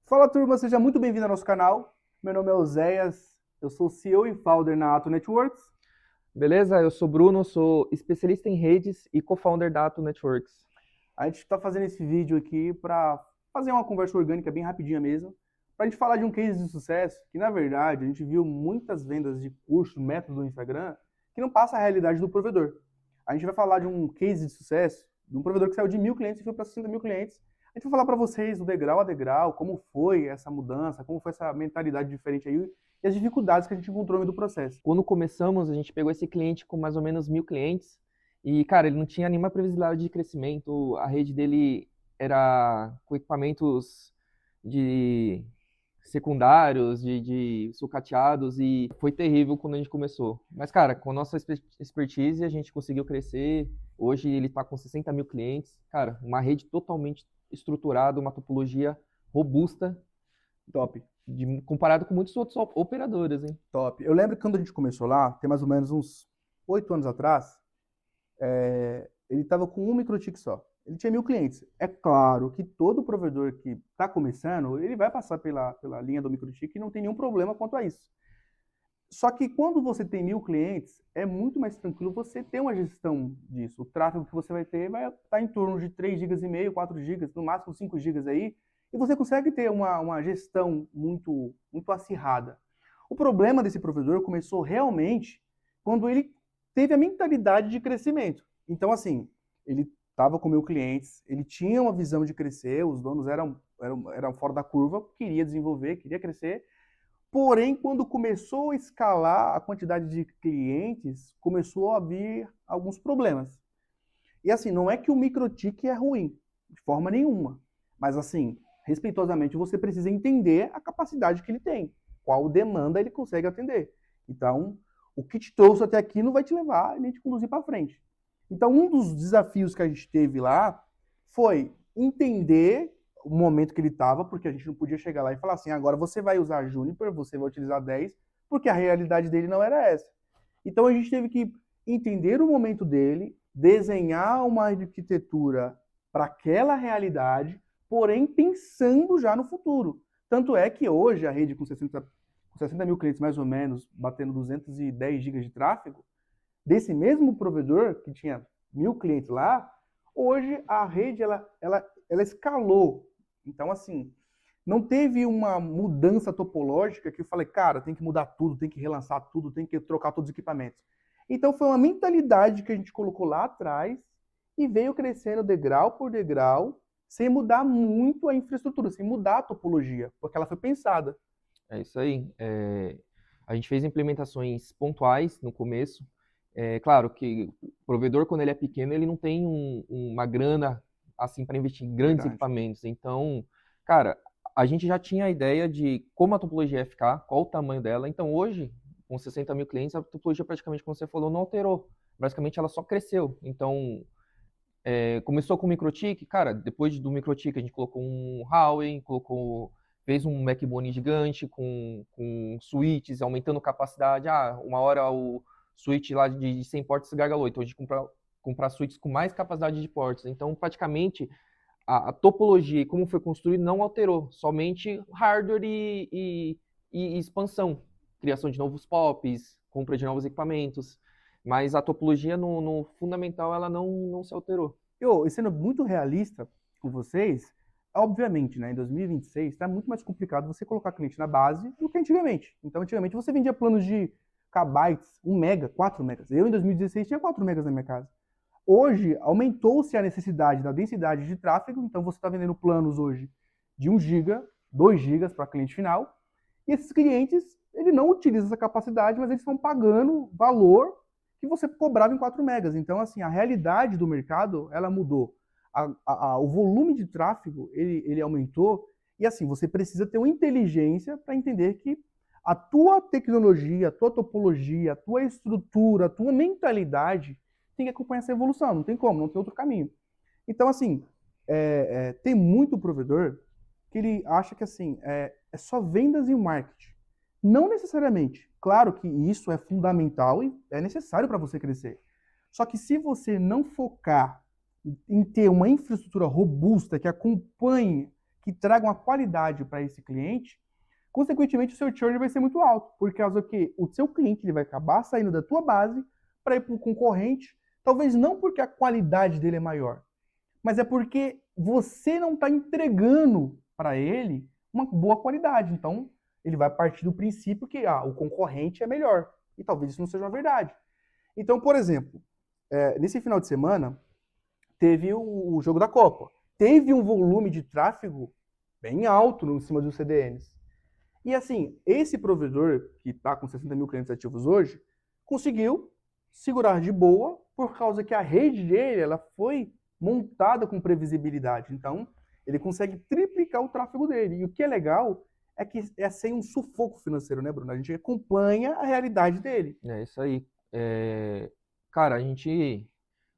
Fala turma, seja muito bem-vindo ao nosso canal. Meu nome é Oséias, eu sou CEO e founder na Ato Networks. Beleza? Eu sou Bruno, sou especialista em redes e co-founder da Ato Networks. A gente está fazendo esse vídeo aqui para fazer uma conversa orgânica bem rapidinha mesmo, para a gente falar de um case de sucesso que, na verdade, a gente viu muitas vendas de curso, método no Instagram, que não passa a realidade do provedor. A gente vai falar de um case de sucesso, de um provedor que saiu de 1.000 clientes e foi para 60.000 clientes. A gente vai falar para vocês, do degrau a degrau, como foi essa mudança, como foi essa mentalidade diferente aí e as dificuldades que a gente encontrou no meio do processo. Quando começamos, a gente pegou esse cliente com mais ou menos 1.000 clientes e, cara, ele não tinha nenhuma previsibilidade de crescimento. A rede dele era com equipamentos de secundários, de sucateados, e foi terrível quando a gente começou. Mas, cara, com a nossa expertise, a gente conseguiu crescer. Hoje ele está com 60.000 clientes. Cara, uma rede totalmente estruturada, uma topologia robusta, Top. comparado com muitos outros operadores, hein? Top. Eu lembro que quando a gente começou lá, tem mais ou menos uns 8 anos atrás, ele estava com um microtik só. Ele tinha 1.000 clientes. É claro que todo provedor que está começando, ele vai passar pela linha do microtik e não tem nenhum problema quanto a isso. Só que quando você tem 1.000 clientes, é muito mais tranquilo você ter uma gestão disso. O tráfego que você vai ter vai estar em torno de 3,5 GB, 4 GB, no máximo 5 GB aí, e você consegue ter uma gestão muito acirrada. O problema desse provedor começou realmente quando ele teve a mentalidade de crescimento. Então, assim, ele estava com 1.000 clientes, ele tinha uma visão de crescer, os donos eram fora da curva, queria desenvolver, queria crescer. Porém, quando começou a escalar a quantidade de clientes, começou a vir alguns problemas. E assim, não é que o microtik é ruim, de forma nenhuma. Mas assim, respeitosamente, você precisa entender a capacidade que ele tem, qual demanda ele consegue atender. Então, o que te trouxe até aqui não vai te levar nem te conduzir para frente. Então, um dos desafios que a gente teve lá foi entender o momento que ele estava, porque a gente não podia chegar lá e falar assim, agora você vai usar Juniper, você vai utilizar 10, porque a realidade dele não era essa. Então a gente teve que entender o momento dele, desenhar uma arquitetura para aquela realidade, porém pensando já no futuro. Tanto é que hoje a rede com 60 mil clientes mais ou menos, batendo 210 GB de tráfego, desse mesmo provedor que tinha 1.000 clientes lá, hoje a rede ela escalou. Então, assim, não teve uma mudança topológica que eu falei, cara, tem que mudar tudo, tem que relançar tudo, tem que trocar todos os equipamentos. Então, foi uma mentalidade que a gente colocou lá atrás e veio crescendo degrau por degrau, sem mudar muito a infraestrutura, sem mudar a topologia, porque ela foi pensada. É isso aí. A gente fez implementações pontuais no começo. É claro que o provedor, quando ele é pequeno, ele não tem uma grana assim para investir em grandes Verdade. equipamentos. Então, cara, a gente já tinha a ideia de como a topologia ia ficar, qual o tamanho dela. Então, hoje, com 60.000 clientes, a topologia praticamente, como você falou, não alterou. Basicamente, ela só cresceu. Então, começou com o MikroTik, cara, depois do MikroTik a gente colocou um Huawei, fez um backbone gigante com switches, aumentando capacidade. Uma hora o switch lá de 100 ports gargalou, então a gente comprar switches com mais capacidade de ports. Então, praticamente, a topologia e como foi construído não alterou, somente hardware e expansão, criação de novos POPs, compra de novos equipamentos, mas a topologia no fundamental ela não se alterou. E sendo muito realista com vocês, obviamente, né, em 2026 está muito mais complicado você colocar cliente na base do que antigamente. Então, antigamente você vendia planos de kbytes, 1 mega, 4 megas. Eu, em 2016, tinha 4 megas na minha casa. Hoje, aumentou-se a necessidade da densidade de tráfego, então você está vendendo planos hoje de 1 giga, 2 gigas para cliente final, e esses clientes, ele não utiliza essa capacidade, mas eles estão pagando valor que você cobrava em 4 megas. Então, assim, a realidade do mercado, ela mudou. O volume de tráfego, ele aumentou, e assim, você precisa ter uma inteligência para entender que a tua tecnologia, a tua topologia, a tua estrutura, a tua mentalidade tem que acompanhar essa evolução, não tem como, não tem outro caminho. Então, assim, tem muito provedor que ele acha que assim, é só vendas e marketing. Não necessariamente. Claro que isso é fundamental e é necessário para você crescer. Só que se você não focar em ter uma infraestrutura robusta que acompanhe, que tragam a qualidade para esse cliente, consequentemente o seu churn vai ser muito alto, por causa que o seu cliente ele vai acabar saindo da tua base para ir para o concorrente, talvez não porque a qualidade dele é maior, mas é porque você não está entregando para ele uma boa qualidade. Então, ele vai partir do princípio que o concorrente é melhor. E talvez isso não seja uma verdade. Então, por exemplo, nesse final de semana, teve o jogo da Copa. Teve um volume de tráfego bem alto em cima dos CDNs. E assim, esse provedor, que está com 60 mil clientes ativos hoje, conseguiu segurar de boa por causa que a rede dele ela foi montada com previsibilidade. Então, ele consegue triplicar o tráfego dele. E o que é legal é que é sem um sufoco financeiro, né, Bruno? A gente acompanha a realidade dele. É isso aí. Cara, a gente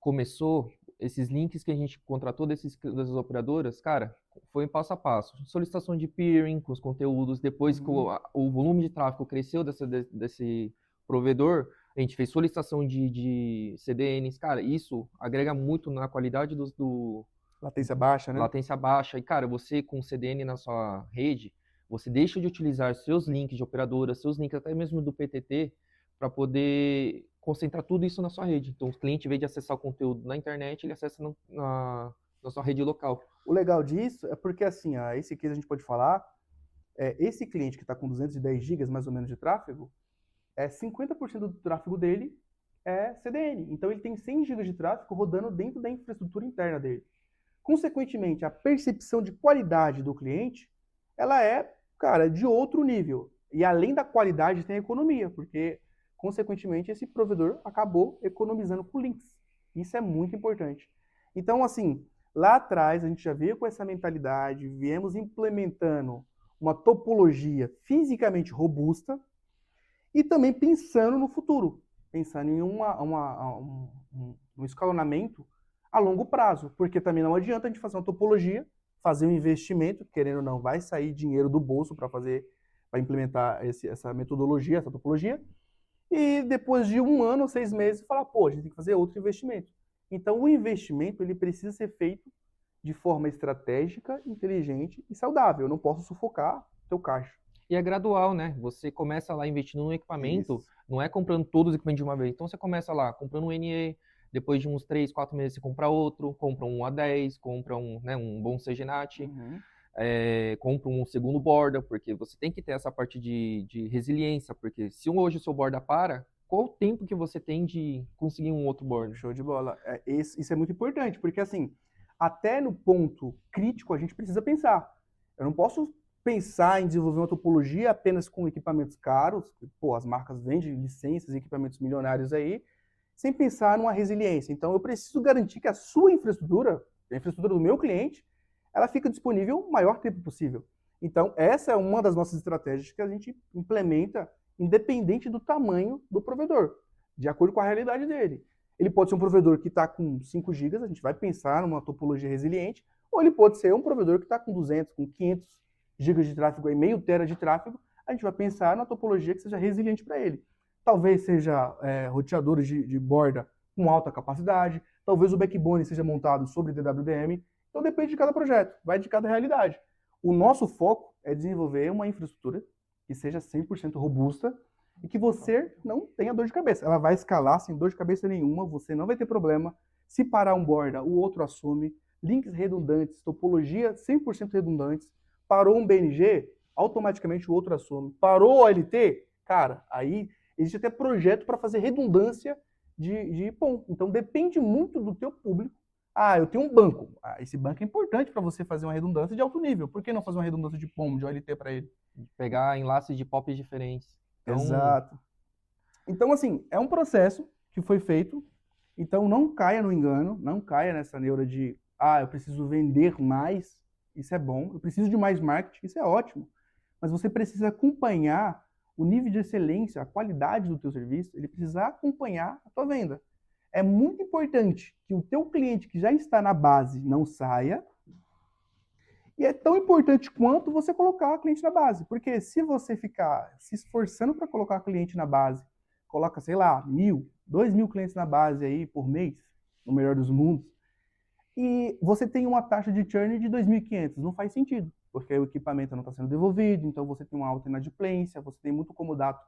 começou, esses links que a gente contratou dessas operadoras, cara, foi em passo a passo. Solicitação de peering com os conteúdos, depois que o volume de tráfego cresceu desse provedor, a gente fez solicitação de CDNs. Cara, isso agrega muito na qualidade do latência baixa, né? Latência baixa. E, cara, você com CDN na sua rede, você deixa de utilizar seus links de operadora, seus links até mesmo do PTT, para poder concentrar tudo isso na sua rede. Então, o cliente, em vez de acessar o conteúdo na internet, ele acessa na sua rede local. O legal disso é porque, assim, esse case a gente pode falar, esse cliente que está com 210 GB mais ou menos de tráfego, 50% do tráfego dele é CDN. Então, ele tem 100 GB de tráfego rodando dentro da infraestrutura interna dele. Consequentemente, a percepção de qualidade do cliente, ela é, cara, de outro nível. E além da qualidade, tem a economia, porque, consequentemente, esse provedor acabou economizando com links. Isso é muito importante. Então, assim, lá atrás, a gente já veio com essa mentalidade, viemos implementando uma topologia fisicamente robusta e também pensando no futuro, pensando em um escalonamento a longo prazo, porque também não adianta a gente fazer uma topologia, fazer um investimento, querendo ou não, vai sair dinheiro do bolso para implementar essa metodologia, essa topologia, e depois de 1 ano, 6 meses, falar, pô, a gente tem que fazer outro investimento. Então, o investimento ele precisa ser feito de forma estratégica, inteligente e saudável. Eu não posso sufocar o teu caixa. E é gradual, né? Você começa lá investindo num equipamento, não é comprando todos os equipamentos de uma vez. Então, você começa lá comprando um NE, depois de uns 3, 4 meses você compra outro, compra um A10, compra um bom CGNAT, compra um segundo borda, porque você tem que ter essa parte de resiliência, porque se hoje o seu borda para, qual o tempo que você tem de conseguir um outro borda? Show de bola. Isso é muito importante, porque assim, até no ponto crítico a gente precisa pensar. Eu não posso pensar em desenvolver uma topologia apenas com equipamentos caros, pô, as marcas vendem licenças e equipamentos milionários aí, sem pensar numa resiliência. Então, eu preciso garantir que a sua infraestrutura, a infraestrutura do meu cliente, ela fica disponível o maior tempo possível. Então, essa é uma das nossas estratégias que a gente implementa independente do tamanho do provedor, de acordo com a realidade dele. Ele pode ser um provedor que está com 5 GB, a gente vai pensar numa topologia resiliente, ou ele pode ser um provedor que está com 200, com 500 GB de tráfego, meio tera de tráfego, a gente vai pensar na topologia que seja resiliente para ele. Talvez seja roteadores de borda com alta capacidade, talvez o backbone seja montado sobre DWDM, então depende de cada projeto, vai de cada realidade. O nosso foco é desenvolver uma infraestrutura que seja 100% robusta e que você não tenha dor de cabeça. Ela vai escalar sem dor de cabeça nenhuma, você não vai ter problema. Se parar um borda, o outro assume. Links redundantes, topologia 100% redundantes. Parou um BNG, automaticamente o outro assume. Parou o OLT, cara, aí existe até projeto para fazer redundância de POM. Então depende muito do teu público. Eu tenho um banco. Esse banco é importante para você fazer uma redundância de alto nível. Por que não fazer uma redundância de POM, de OLT para ele? Pegar enlaces de POPs diferentes. Então... Exato. Então, assim, é um processo que foi feito. Então, não caia no engano, não caia nessa neura de eu preciso vender mais, isso é bom. Eu preciso de mais marketing, isso é ótimo. Mas você precisa acompanhar o nível de excelência, a qualidade do teu serviço, ele precisa acompanhar a tua venda. É muito importante que o teu cliente que já está na base não saia. E é tão importante quanto você colocar o cliente na base. Porque se você ficar se esforçando para colocar cliente na base, coloca, sei lá, 1.000, 2.000 clientes na base aí por mês, no melhor dos mundos, e você tem uma taxa de churn de 2.500, não faz sentido. porque o equipamento não está sendo devolvido, então você tem uma alta inadimplência, você tem muito comodato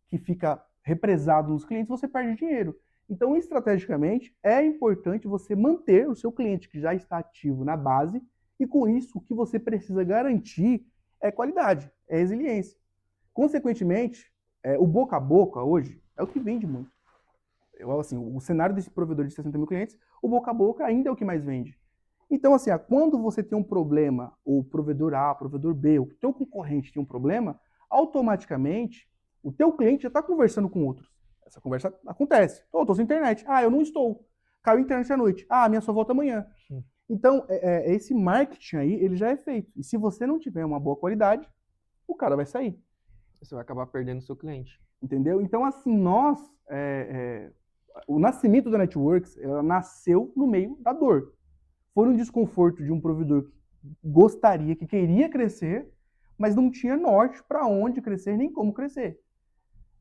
que fica represado nos clientes, você perde dinheiro. Então, estrategicamente, é importante você manter o seu cliente que já está ativo na base, e com isso, o que você precisa garantir é qualidade, é resiliência. Consequentemente, o boca a boca hoje é o que vende muito. Assim, o cenário desse provedor de 60 mil clientes, o boca a boca ainda é o que mais vende. Então, assim, quando você tem um problema, o provedor A, o provedor B, o teu concorrente tem um problema, automaticamente o teu cliente já está conversando com outros. Essa conversa acontece. Estou sem internet. Ah, eu não estou. Caiu a internet à noite. Ah, minha só volta amanhã. Então, esse marketing aí, ele já é feito. E se você não tiver uma boa qualidade, o cara vai sair. Você vai acabar perdendo o seu cliente. Entendeu? Então, assim, o nascimento da Networks, ela nasceu no meio da dor. Foi um desconforto de um provedor que queria crescer, mas não tinha norte para onde crescer, nem como crescer.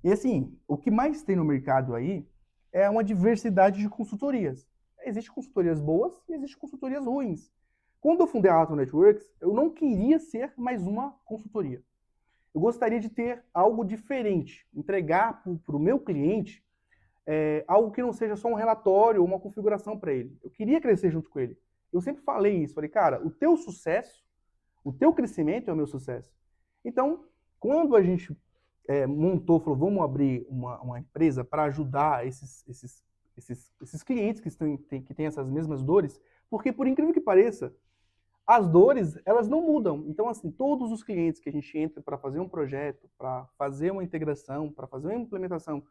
E assim, o que mais tem no mercado aí é uma diversidade de consultorias. Existem consultorias boas e existem consultorias ruins. Quando eu fundei a Atom Networks, eu não queria ser mais uma consultoria. Eu gostaria de ter algo diferente, entregar para o meu cliente algo que não seja só um relatório ou uma configuração para ele. Eu queria crescer junto com ele. Eu sempre falei isso, falei, cara, o teu sucesso, o teu crescimento é o meu sucesso. Então, quando a gente montou, falou, vamos abrir uma empresa para ajudar esses clientes que têm essas mesmas dores, porque por incrível que pareça, as dores, elas não mudam. Então, assim, todos os clientes que a gente entra para fazer um projeto, para fazer uma integração, para fazer uma implementação,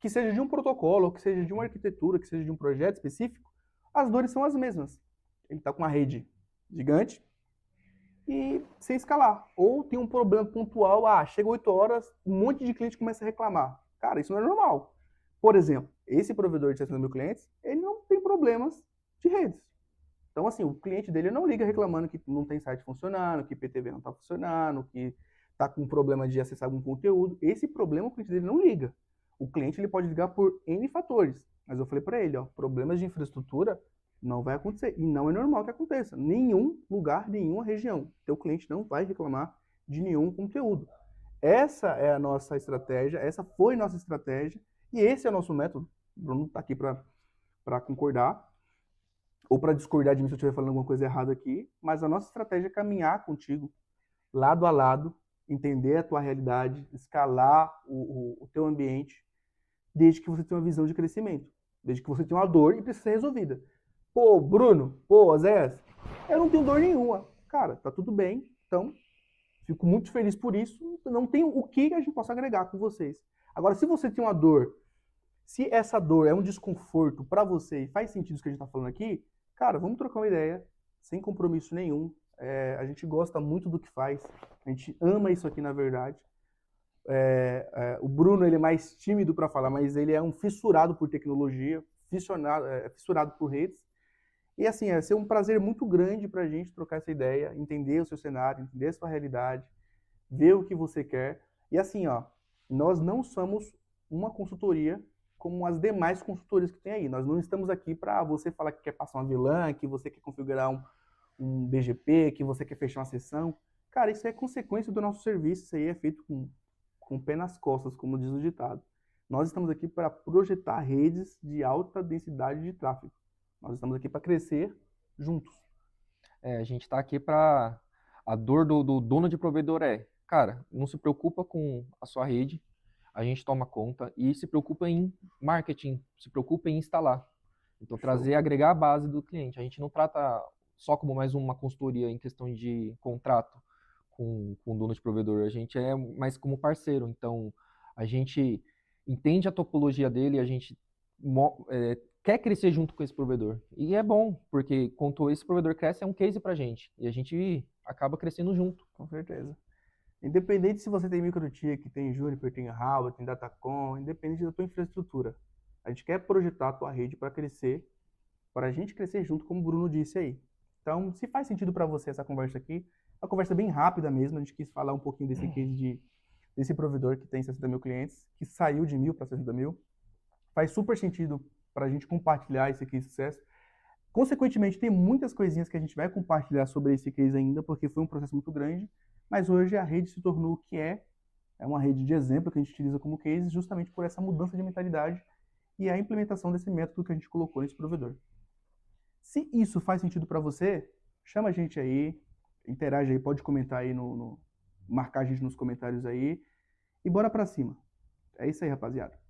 que seja de um protocolo, que seja de uma arquitetura, que seja de um projeto específico, as dores são as mesmas. Ele está com uma rede gigante e sem escalar. Ou tem um problema pontual, chega 8 horas, um monte de cliente começa a reclamar. Cara, isso não é normal. Por exemplo, esse provedor de 60 mil clientes, ele não tem problemas de redes. Então, assim, o cliente dele não liga reclamando que não tem site funcionando, que IPTV não está funcionando, que está com problema de acessar algum conteúdo. Esse problema o cliente dele não liga. O cliente ele pode ligar por N fatores. Mas eu falei para ele, problemas de infraestrutura não vai acontecer. E não é normal que aconteça. Nenhum lugar, nenhuma região. Teu cliente não vai reclamar de nenhum conteúdo. Essa é a nossa estratégia, essa foi nossa estratégia, e esse é o nosso método. O Bruno está aqui para concordar, ou para discordar de mim se eu estiver falando alguma coisa errada aqui, mas a nossa estratégia é caminhar contigo, lado a lado, entender a tua realidade, escalar o teu ambiente, desde que você tenha uma visão de crescimento, desde que você tenha uma dor e precisa ser resolvida. Pô, Bruno, Zé, eu não tenho dor nenhuma. Cara, tá tudo bem, então fico muito feliz por isso, não tem o que a gente possa agregar com vocês. Agora, se você tem uma dor, se essa dor é um desconforto para você e faz sentido isso que a gente tá falando aqui, cara, vamos trocar uma ideia, sem compromisso nenhum. A gente gosta muito do que faz, a gente ama isso aqui na verdade. O Bruno ele é mais tímido para falar, mas ele é um fissurado por tecnologia, fissurado por redes. E assim, ser um prazer muito grande para a gente trocar essa ideia, entender o seu cenário, entender a sua realidade, ver o que você quer. E assim, nós não somos uma consultoria como as demais consultorias que tem aí. Nós não estamos aqui para você falar que quer passar uma VLAN, que você quer configurar um BGP, que você quer fechar uma sessão. Cara, isso é consequência do nosso serviço, isso aí é feito com o pé nas costas, como diz o ditado. Nós estamos aqui para projetar redes de alta densidade de tráfego. Nós estamos aqui para crescer juntos. A gente está aqui para... A dor do dono de provedor cara, não se preocupa com a sua rede, a gente toma conta, e se preocupa em marketing, se preocupa em instalar. Então, agregar a base do cliente. A gente não trata só como mais uma consultoria em questão de contrato com o dono de provedor, a gente é mais como parceiro. Então, a gente entende a topologia dele, a gente quer crescer junto com esse provedor. E é bom, porque quanto esse provedor cresce, é um case pra gente. E a gente acaba crescendo junto. Com certeza. Independente se você tem MikroTik, tem Juniper, tem Huawei, tem Datacom, independente da tua infraestrutura. A gente quer projetar a tua rede para crescer, para a gente crescer junto, como o Bruno disse aí. Então, se faz sentido para você essa conversa aqui, uma conversa bem rápida mesmo, a gente quis falar um pouquinho desse case desse provedor que tem 60 mil clientes, que saiu de 1.000 para 60 mil. Faz super sentido para a gente compartilhar esse case de sucesso. Consequentemente, tem muitas coisinhas que a gente vai compartilhar sobre esse case ainda, porque foi um processo muito grande, mas hoje a rede se tornou o que é uma rede de exemplo que a gente utiliza como case justamente por essa mudança de mentalidade e a implementação desse método que a gente colocou nesse provedor. Se isso faz sentido para você, chama a gente aí, interage aí, pode comentar aí marcar a gente nos comentários aí e bora para cima. É isso aí, rapaziada.